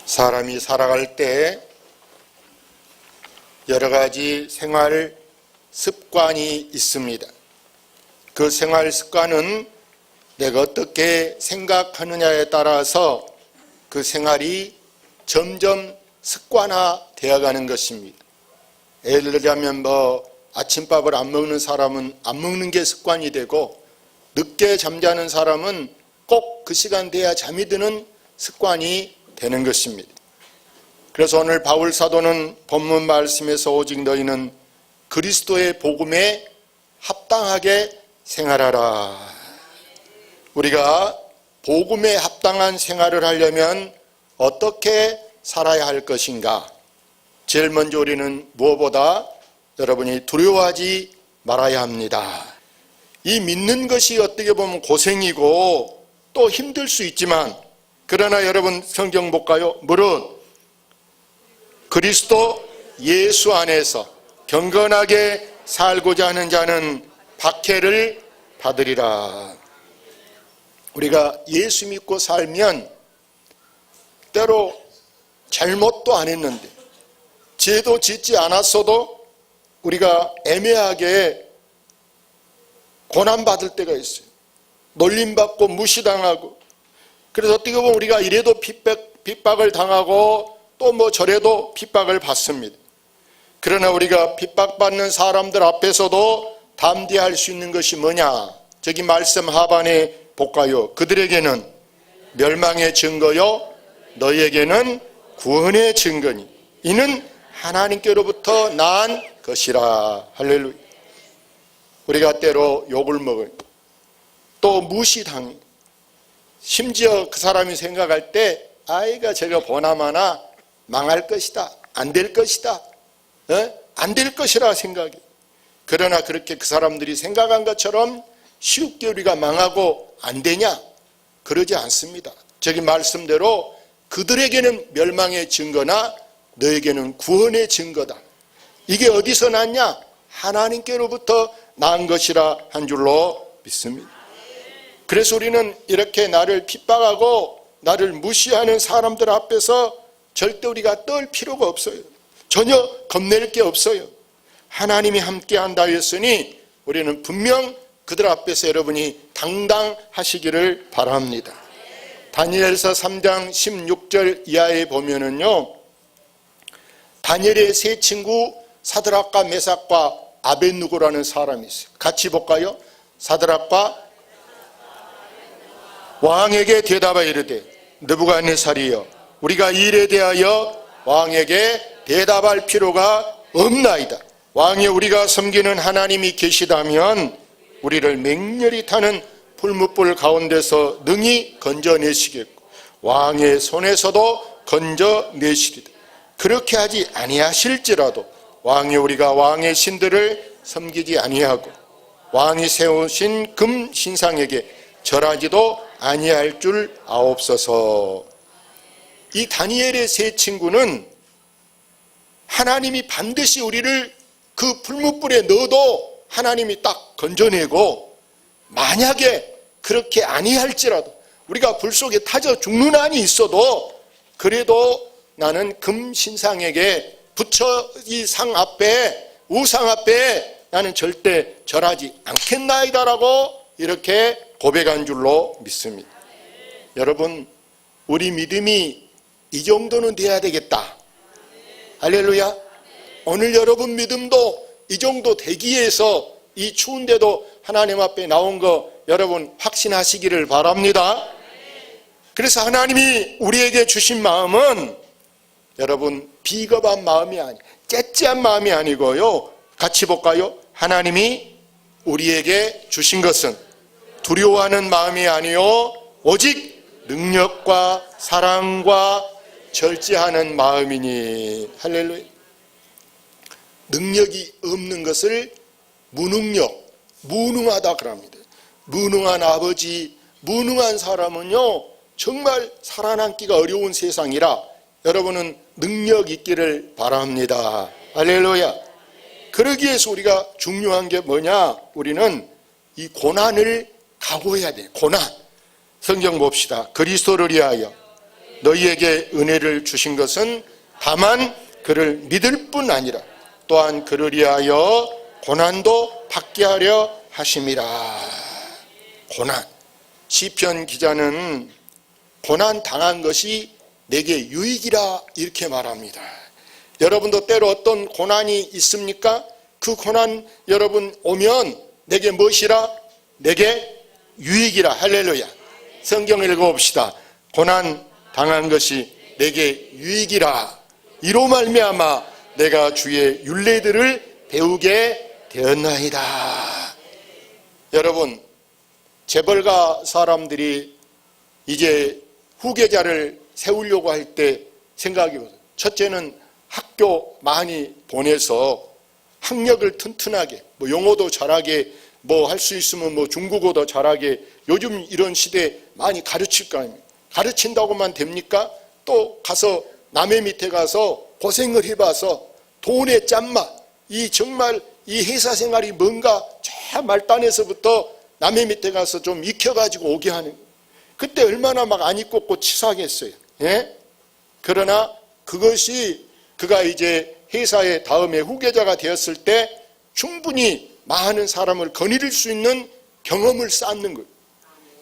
사람이 살아갈 때 여러 가지 생활 습관이 있습니다. 그 생활 습관은 내가 어떻게 생각하느냐에 따라서 그 생활이 점점 습관화되어 가는 것입니다. 예를 들자면 아침밥을 안 먹는 사람은 안 먹는 게 습관이 되고, 늦게 잠자는 사람은 꼭 그 시간 돼야 잠이 드는 습관이 되는 것입니다. 그래서 오늘 바울 사도는 본문 말씀에서 오직 너희는 그리스도의 복음에 합당하게 생활하라. 우리가 복음에 합당한 생활을 하려면 어떻게 살아야 할 것인가? 제일 먼저 우리는 무엇보다 여러분이 두려워하지 말아야 합니다. 이 믿는 것이 어떻게 보면 고생이고 또 힘들 수 있지만, 그러나 여러분 성경 볼까요? 무릇 그리스도 예수 안에서 경건하게 살고자 하는 자는 박해를 받으리라. 우리가 예수 믿고 살면 때로 잘못도 안 했는데, 죄도 짓지 않았어도 우리가 애매하게 고난받을 때가 있어요. 놀림받고 무시당하고, 그래서 어떻게 보면 우리가 이래도 핍박을 당하고 또 저래도 핍박을 받습니다. 그러나 우리가 핍박받는 사람들 앞에서도 담대할 수 있는 것이 뭐냐? 저기 말씀 하반에 볼까요? 그들에게는 멸망의 증거요 너희에게는 구원의 증거니 이는 하나님께로부터 난 것이라. 할렐루야. 우리가 때로 욕을 먹을, 또 무시당해, 심지어 그 사람이 생각할 때 아이가 제가 보나마나 망할 것이다, 안 될 것이다, 안 될 것이라 생각해. 그러나 그렇게 그 사람들이 생각한 것처럼 쉽게 우리가 망하고 안 되냐? 그러지 않습니다. 저기 말씀대로 그들에게는 멸망의 증거나 너에게는 구원의 증거다. 이게 어디서 났냐? 하나님께로부터 난 것이라 한 줄로 믿습니다. 그래서 우리는 이렇게 나를 핍박하고 나를 무시하는 사람들 앞에서 절대 우리가 떨 필요가 없어요. 전혀 겁낼 게 없어요. 하나님이 함께한다 했으니 우리는 분명 그들 앞에서 여러분이 당당하시기를 바랍니다. 다니엘서 3장 16절 이하에 보면은요, 다니엘의 세 친구 사드락과 메삭과 아벳느고라는 사람이 있어요. 같이 볼까요? 사드락과 왕에게 대답하여 이르되 느부갓네살이여, 우리가 이 일에 대하여 왕에게 대답할 필요가 없나이다. 왕이 우리가 섬기는 하나님이 계시다면 우리를 맹렬히 타는 풀무불 가운데서 능히 건져내시겠고 왕의 손에서도 건져내시리다. 그렇게 하지 아니하실지라도 왕이 우리가 왕의 신들을 섬기지 아니하고 왕이 세우신 금 신상에게 절하지도 아니할 줄 아옵소서. 이 다니엘의 세 친구는 하나님이 반드시 우리를 그 풀무불에 넣어도 하나님이 딱 건져내고, 만약에 그렇게 아니할지라도 우리가 불 속에 타져 죽는 한이 있어도 그래도 나는 금 신상에게 부처 이 상 앞에, 우상 앞에 나는 절대 절하지 않겠나이다라고 이렇게 고백한 줄로 믿습니다. 여러분, 우리 믿음이 이 정도는 돼야 되겠다. 할렐루야. 오늘 여러분 믿음도 이 정도 되기 위해서 이 추운데도 하나님 앞에 나온 거 여러분 확신하시기를 바랍니다. 그래서 하나님이 우리에게 주신 마음은 여러분 비겁한 마음이 아니, 째째한 마음이 아니고요. 같이 볼까요? 하나님이 우리에게 주신 것은 두려워하는 마음이 아니요 오직 능력과 사랑과 절제하는 마음이니. 할렐루야. 능력이 없는 것을 무능력, 무능하다 그럽니다. 무능한 아버지, 무능한 사람은요 정말 살아남기가 어려운 세상이라 여러분은 능력 있기를 바랍니다. 할렐루야. 그러기 위해서 우리가 중요한 게 뭐냐? 우리는 이 고난을 각오해야 돼. 고난. 성경 봅시다. 그리스도를 위하여 너희에게 은혜를 주신 것은 다만 그를 믿을 뿐 아니라 또한 그를 위하여 고난도 받게 하려 하심이라. 고난. 시편 기자는 고난 당한 것이 내게 유익이라 이렇게 말합니다. 여러분도 때로 어떤 고난이 있습니까? 그 고난 여러분 오면 내게 무엇이라? 내게 유익이라. 할렐루야. 성경을 읽어봅시다. 고난 당한 것이 내게 유익이라. 이로 말미암아 내가 주의 율례들을 배우게 되었나이다. 여러분, 재벌가 사람들이 이제 후계자를 세우려고 할 때 생각이 오죠. 첫째는 학교 많이 보내서 학력을 튼튼하게, 영어도 잘하게, 할 수 있으면 중국어도 잘하게, 요즘 이런 시대에 많이 가르칠 거 아닙니까? 가르친다고만 됩니까? 또 가서 남의 밑에 가서 고생을 해봐서 돈의 짠맛, 정말 이 회사 생활이 뭔가 저 말단에서부터 남의 밑에 가서 좀 익혀가지고 오게 하는 거예요. 그때 얼마나 막 안 익고 치사하겠어요. 예? 그러나 그것이 그가 이제 회사의 다음에 후계자가 되었을 때 충분히 많은 사람을 거느릴 수 있는 경험을 쌓는 거예요.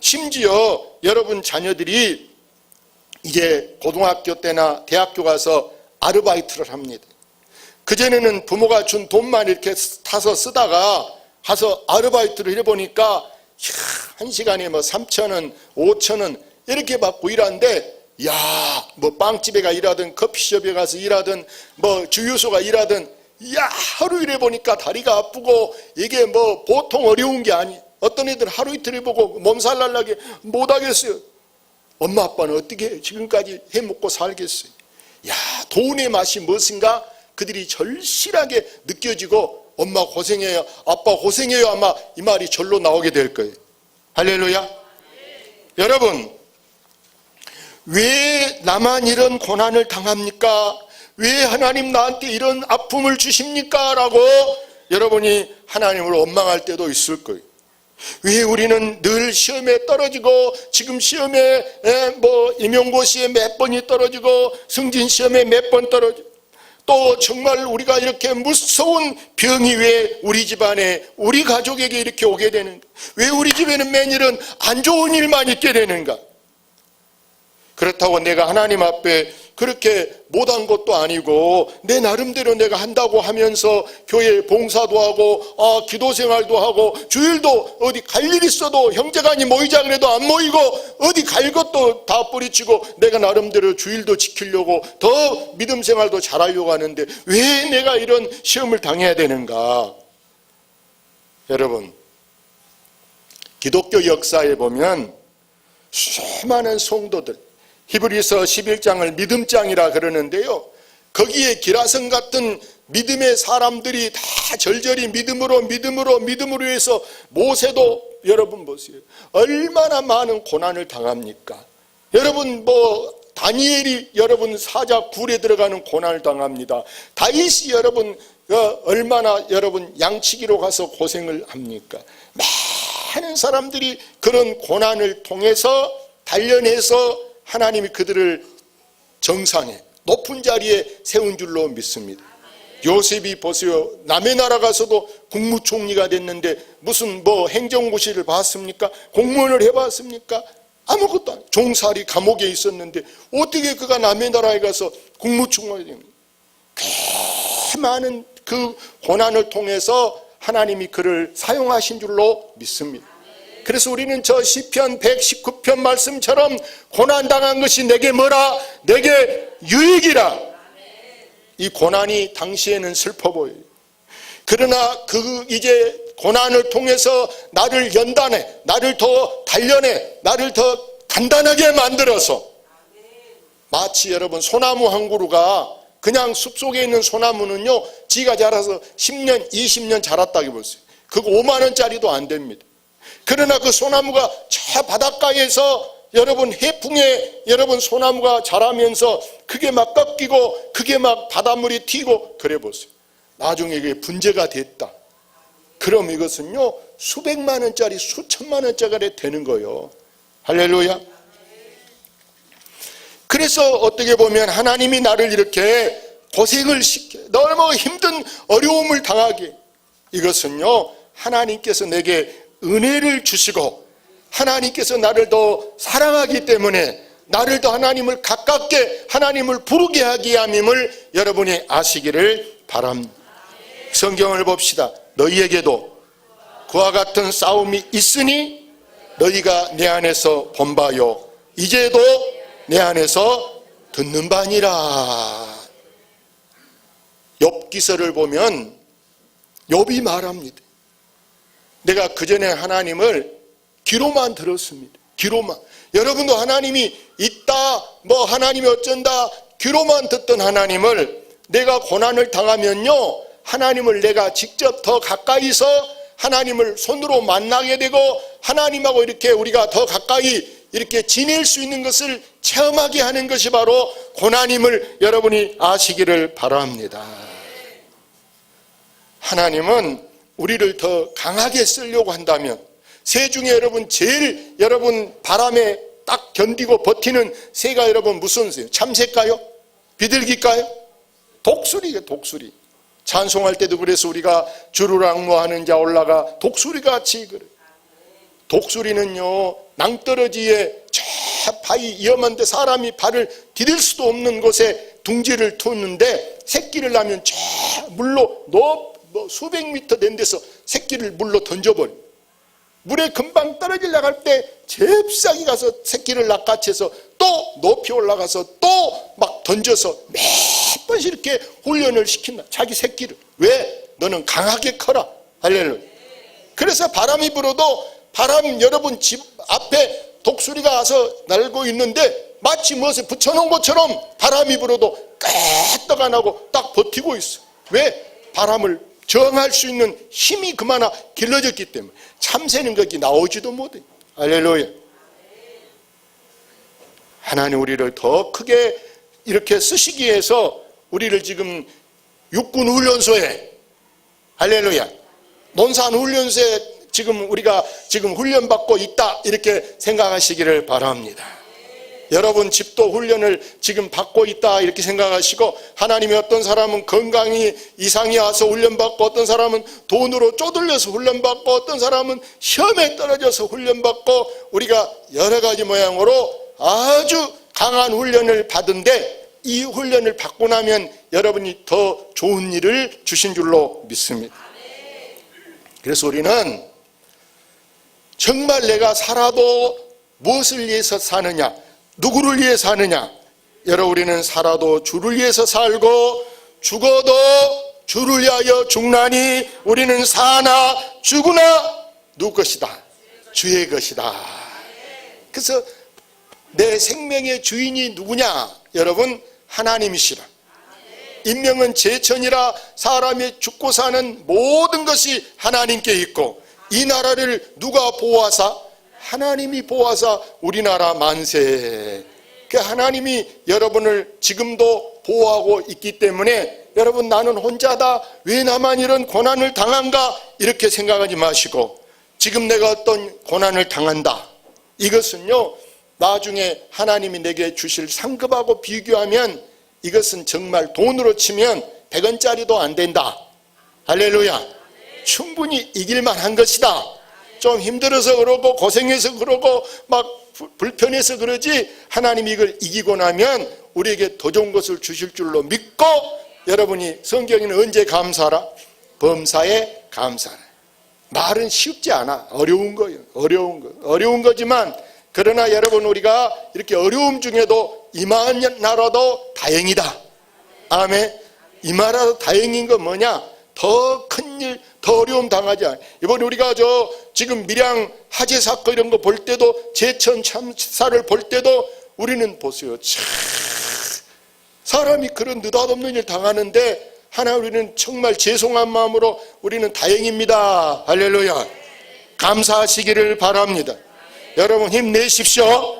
심지어 여러분 자녀들이 이제 고등학교 때나 대학교 가서 아르바이트를 합니다. 그전에는 부모가 준 돈만 이렇게 타서 쓰다가 가서 아르바이트를 해보니까 한 시간에 3,000원, 5,000원 이렇게 받고 일하는데, 빵집에 가 일하든 커피숍에 가서 일하든 주유소가 일하든, 하루 일해보니까 다리가 아프고 이게 보통 어려운 게 아니. 어떤 애들 하루 이틀 해보고 몸살 날라게 못하겠어요. 엄마 아빠는 어떻게 지금까지 해먹고 살겠어요? 돈의 맛이 무엇인가 그들이 절실하게 느껴지고, 엄마 고생해요, 아빠 고생해요, 아마 이 말이 절로 나오게 될 거예요. 할렐루야. 여러분, 왜 나만 이런 고난을 당합니까? 왜 하나님 나한테 이런 아픔을 주십니까? 라고 여러분이 하나님을 원망할 때도 있을 거예요. 왜 우리는 늘 시험에 떨어지고, 지금 시험에 임용고시에 몇 번이 떨어지고 승진 시험에 몇 번 떨어지고, 또 정말 우리가 이렇게 무서운 병이 왜 우리 집안에, 우리 가족에게 이렇게 오게 되는가? 왜 우리 집에는 매일은 안 좋은 일만 있게 되는가? 그렇다고 내가 하나님 앞에 그렇게 못한 것도 아니고 내 나름대로 내가 한다고 하면서 교회 봉사도 하고 기도 생활도 하고, 주일도 어디 갈 일 있어도 형제간이 모이자 그래도 안 모이고, 어디 갈 것도 다 뿌리치고 내가 나름대로 주일도 지키려고 더 믿음 생활도 잘하려고 하는데 왜 내가 이런 시험을 당해야 되는가? 여러분, 기독교 역사에 보면 수많은 성도들, 히브리서 11장을 믿음장이라 그러는데요, 거기에 기라성 같은 믿음의 사람들이 다 절절히 믿음으로 해서, 모세도 여러분 보세요, 얼마나 많은 고난을 당합니까? 여러분 다니엘이 여러분 사자 굴에 들어가는 고난을 당합니다. 다윗이 여러분 얼마나 여러분 양치기로 가서 고생을 합니까? 많은 사람들이 그런 고난을 통해서 단련해서 하나님이 그들을 정상에 높은 자리에 세운 줄로 믿습니다. 요셉이 보세요, 남의 나라 가서도 국무총리가 됐는데 무슨 행정고시를 봤습니까? 공무원을 해봤습니까? 아무것도 아니에요. 종살이 감옥에 있었는데 어떻게 그가 남의 나라에 가서 국무총리가 됩니까? 그 많은 그 고난을 통해서 하나님이 그를 사용하신 줄로 믿습니다. 그래서 우리는 저 시편 119편 말씀처럼 고난당한 것이 내게 뭐라? 내게 유익이라. 이 고난이 당시에는 슬퍼 보여요. 그러나 이제 고난을 통해서 나를 연단해, 나를 더 단련해, 나를 더 단단하게 만들어서, 마치 여러분 소나무 한 그루가 그냥 숲속에 있는 소나무는요, 지가 자라서 10년, 20년 자랐다고 보세요. 그거 5만 원짜리도 안 됩니다. 그러나 그 소나무가 저 바닷가에서 여러분 해풍에 여러분 소나무가 자라면서 그게 막 꺾이고 그게 막 바닷물이 튀고 그래 보세요. 나중에 이게 분재가 됐다. 그럼 이것은요 수백만 원짜리 수천만 원짜리 되는 거예요. 할렐루야. 그래서 어떻게 보면 하나님이 나를 이렇게 고생을 시켜 너무 힘든 어려움을 당하게, 이것은요 하나님께서 내게 은혜를 주시고 하나님께서 나를 더 사랑하기 때문에 나를 더 하나님을 가깝게 하나님을 부르게 하기 위함임을 여러분이 아시기를 바랍니다. 성경을 봅시다. 너희에게도 그와 같은 싸움이 있으니 너희가 내 안에서 본 바요 이제도 내 안에서 듣는 바니라. 욥기서를 보면 욥이 말합니다. 내가 그전에 하나님을 귀로만 들었습니다. 귀로만. 여러분도 하나님이 있다, 뭐 하나님이 어쩐다, 귀로만 듣던 하나님을 내가 고난을 당하면요, 하나님을 내가 직접 더 가까이서 하나님을 손으로 만나게 되고 하나님하고 이렇게 우리가 더 가까이 이렇게 지낼 수 있는 것을 체험하게 하는 것이 바로 고난임을 여러분이 아시기를 바랍니다. 하나님은 우리를 더 강하게 쓰려고 한다면 새 중에 여러분 제일 여러분 바람에 딱 견디고 버티는 새가 여러분 무슨 새요? 참새일까요? 비둘기일까요? 독수리예요. 독수리. 찬송할 때도 그래서 우리가 주를 앙모하는 자 올라가 독수리같이 그래. 독수리는요 낭떠러지에 저 바위 위험한데 사람이 발을 디딜 수도 없는 곳에 둥지를 텄는데 새끼를 낳으면 저 물로 수백 미터 된 데서 새끼를 물로 던져버려. 물에 금방 떨어지려고 할 때 잽싸게 가서 새끼를 낚아채서 또 높이 올라가서 또 막 던져서 몇 번씩 이렇게 훈련을 시킨다. 자기 새끼를. 왜? 너는 강하게 커라. 할렐루야. 그래서 바람이 불어도 바람 여러분 집 앞에 독수리가 와서 날고 있는데 마치 무엇에 붙여놓은 것처럼 바람이 불어도 끄떡 안 하고 딱 버티고 있어. 왜? 바람을 저항할 수 있는 힘이 그마나 길러졌기 때문에. 참새는 거기 나오지도 못해. 할렐루야. 하나님 우리를 더 크게 이렇게 쓰시기 위해서 우리를 지금 육군 훈련소에, 할렐루야, 논산 훈련소에 지금 우리가 지금 훈련받고 있다 이렇게 생각하시기를 바랍니다. 여러분 집도 훈련을 지금 받고 있다 이렇게 생각하시고, 하나님이 어떤 사람은 건강이 이상이 와서 훈련받고, 어떤 사람은 돈으로 쪼들려서 훈련받고, 어떤 사람은 시험에 떨어져서 훈련받고, 우리가 여러 가지 모양으로 아주 강한 훈련을 받은데 이 훈련을 받고 나면 여러분이 더 좋은 일을 주신 줄로 믿습니다. 그래서 우리는 정말 내가 살아도 무엇을 위해서 사느냐, 누구를 위해 사느냐. 여러분 우리는 살아도 주를 위해서 살고 죽어도 주를 위하여 죽나니 우리는 사나 죽으나 누구 것이다? 주의 것이다. 그래서 내 생명의 주인이 누구냐? 여러분 하나님이시라. 인명은 제천이라 사람이 죽고 사는 모든 것이 하나님께 있고, 이 나라를 누가 보호하사? 하나님이 보호하사 우리나라 만세. 그 하나님이 여러분을 지금도 보호하고 있기 때문에 여러분 나는 혼자다, 왜 나만 이런 고난을 당한가 이렇게 생각하지 마시고, 지금 내가 어떤 고난을 당한다, 이것은요 나중에 하나님이 내게 주실 상급하고 비교하면 이것은 정말 돈으로 치면 100원짜리도 안 된다. 할렐루야. 충분히 이길만 한 것이다. 좀 힘들어서 그러고 고생해서 그러고 막 불편해서 그러지, 하나님이 이걸 이기고 나면 우리에게 더 좋은 것을 주실 줄로 믿고, 여러분이 성경에는 언제 감사하라? 범사에 감사하라. 말은 쉽지 않아. 어려운 거예요. 어려운 거지만, 그러나 여러분 우리가 이렇게 어려움 중에도 이만하라도 다행이다. 아멘. 이만하라도 다행인 건 뭐냐? 더 큰일, 더 어려움 당하지 않아. 이번에 우리가 지금 밀양 화재 사건 이런 거 볼 때도, 제천 참사를 볼 때도 우리는 보세요. 참 사람이 그런 느닷없는 일 당하는데 하나 우리는 정말 죄송한 마음으로 우리는 다행입니다. 할렐루야. 감사하시기를 바랍니다. 여러분 힘내십시오.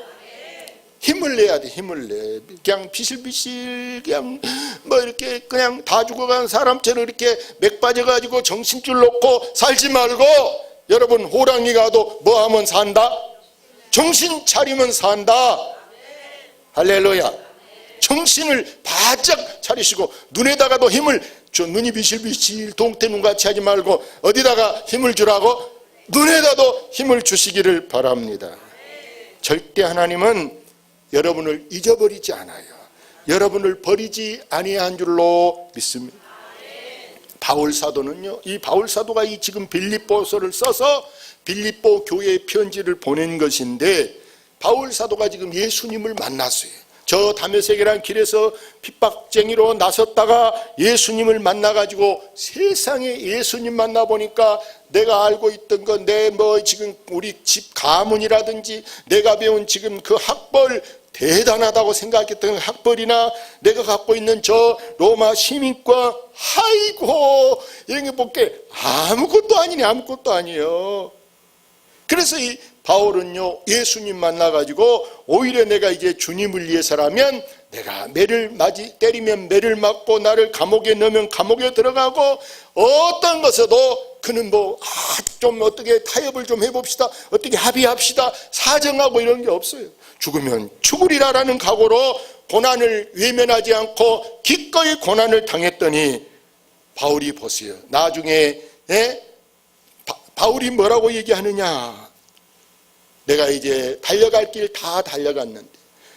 힘을 내야 돼. 힘을 내. 그냥 비실비실 그냥 뭐 이렇게 그냥 다 죽어간 사람처럼 이렇게 맥 빠져가지고 정신줄 놓고 살지 말고, 여러분 호랑이 가도 뭐 하면 산다? 정신 차리면 산다. 할렐루야. 정신을 바짝 차리시고 눈에다가도 힘을 저 눈이 비실비실 동태눈같이 하지 말고 어디다가 힘을 주라고? 눈에다도 힘을 주시기를 바랍니다. 절대 하나님은 여러분을 잊어버리지 않아요. 여러분을 버리지 아니한 줄로 믿습니다. 바울 사도는요, 이 바울 사도가 이 지금 빌립보서를 써서 빌립보 교회에 편지를 보낸 것인데, 바울 사도가 지금 예수님을 만났어요. 저 다메섹이라는 길에서 핍박쟁이로 나섰다가 예수님을 만나가지고 세상에 예수님 만나보니까 내가 알고 있던 건 내 뭐 지금 우리 집 가문이라든지 내가 배운 지금 그 학벌 대단하다고 생각했던 학벌이나 내가 갖고 있는 저 로마 시민과 아이고 이런 게 볼게 아무것도 아니네. 아무것도 아니에요. 그래서 이 바울은요, 예수님 만나가지고 오히려 내가 이제 주님을 위해서라면 내가 매를 때리면 매를 맞고 나를 감옥에 넣으면 감옥에 들어가고 어떤 것에도 그는 좀 어떻게 타협을 좀 해봅시다. 어떻게 합의합시다. 사정하고 이런 게 없어요. 죽으면 죽으리라라는 각오로 고난을 외면하지 않고 기꺼이 고난을 당했더니 바울이 보세요. 나중에 바울이 뭐라고 얘기하느냐. 내가 이제 달려갈 길 다 달려갔는데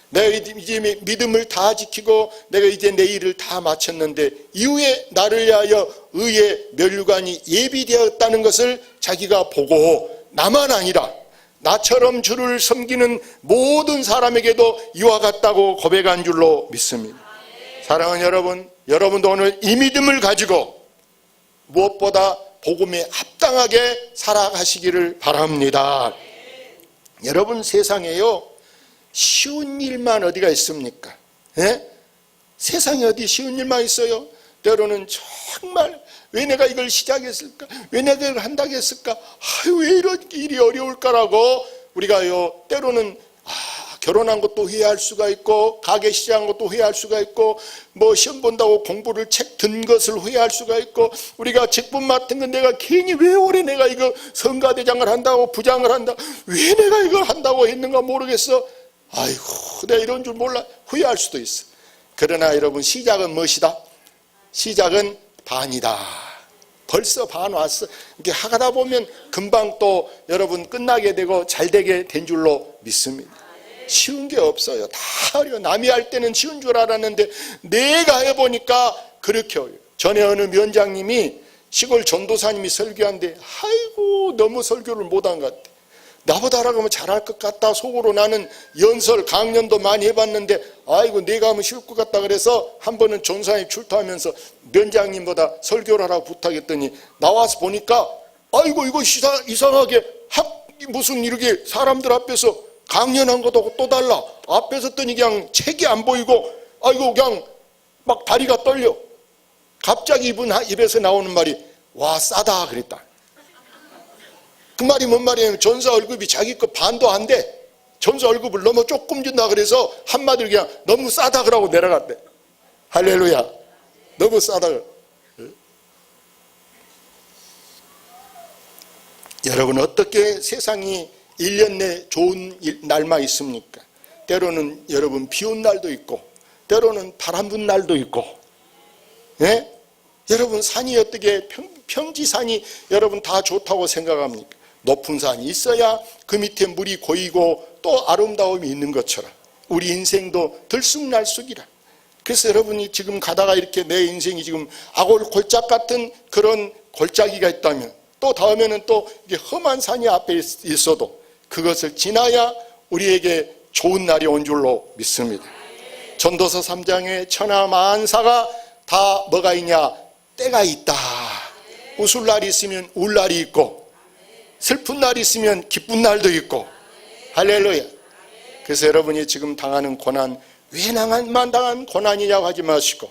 내가 이제 믿음을 다 지키고 내가 이제 내 일을 다 마쳤는데 이후에 나를 위하여 의의 면류관이 예비되었다는 것을 자기가 보고 나만 아니라 나처럼 주를 섬기는 모든 사람에게도 이와 같다고 고백한 줄로 믿습니다. 사랑하는 여러분, 여러분도 오늘 이 믿음을 가지고 무엇보다 복음에 합당하게 살아가시기를 바랍니다. 여러분, 세상에요 쉬운 일만 어디가 있습니까? 세상에 어디 쉬운 일만 있어요? 때로는 정말 왜 내가 이걸 시작했을까? 왜 내가 이걸 한다고 했을까? 왜 이런 일이 어려울까라고 우리가요 때로는 결혼한 것도 후회할 수가 있고 가게 시작한 것도 후회할 수가 있고 시험 본다고 공부를 책 든 것을 후회할 수가 있고 우리가 직분 맡은 건 내가 괜히 왜 올해 내가 이거 성가대장을 한다고 부장을 한다 왜 내가 이걸 한다고 했는가 모르겠어. 아이고 내가 이런 줄 몰라 후회할 수도 있어. 그러나 여러분 시작은 무엇이다? 시작은 반이다. 벌써 반 왔어. 이렇게 하다 보면 금방 또 여러분 끝나게 되고 잘 되게 된 줄로 믿습니다. 쉬운 게 없어요. 다 어려워. 남이 할 때는 쉬운 줄 알았는데 내가 해보니까 그렇게 어려워요. 전에 어느 면장님이 시골 전도사님이 설교한데 아이고 너무 설교를 못한 것 같아. 나보다 하면 잘할 것 같다. 속으로 나는 연설 강연도 많이 해봤는데 아이고 내가 하면 쉬울 것 같다. 그래서 한 번은 전도사님 출토하면서 면장님보다 설교를 하라고 부탁했더니 나와서 보니까 아이고 이거 이상하게 무슨 이렇게 사람들 앞에서 강연한 것도 또 달라. 앞에 섰더니 그냥 책이 안 보이고 아이고 그냥 막 다리가 떨려. 갑자기 입에서 나오는 말이 와 싸다 그랬다. 그 말이 뭔 말이냐면 전사 월급이 자기 거 반도 안 돼. 전사 월급을 너무 조금 준다 그래서 한마디로 그냥 너무 싸다 그러고 내려갔대. 할렐루야. 너무 싸다. 여러분 어떻게 세상이 1년 내 좋은 날만 있습니까? 때로는 여러분 비 온 날도 있고 때로는 바람 분 날도 있고 여러분 산이 어떻게 평지산이 여러분 다 좋다고 생각합니까? 높은 산이 있어야 그 밑에 물이 고이고 또 아름다움이 있는 것처럼 우리 인생도 들쑥날쑥이라. 그래서 여러분이 지금 가다가 이렇게 내 인생이 지금 아골골짝 같은 그런 골짜기가 있다면 또 다음에는 또 이게 험한 산이 앞에 있어도 그것을 지나야 우리에게 좋은 날이 온 줄로 믿습니다. 전도서 3장에 천하 만사가 다 뭐가 있냐? 때가 있다. 웃을 날이 있으면 울 날이 있고 슬픈 날이 있으면 기쁜 날도 있고 할렐루야. 그래서 여러분이 지금 당하는 고난 왜 나만 당한 고난이냐고 하지 마시고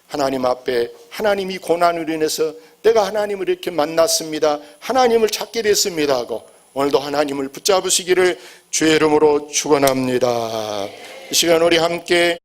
하나님 앞에 하나님이 고난으로 인해서 내가 하나님을 이렇게 만났습니다. 하나님을 찾게 됐습니다 하고 오늘도 하나님을 붙잡으시기를 주의 이름으로 축원합니다. 이 시간 우리 함께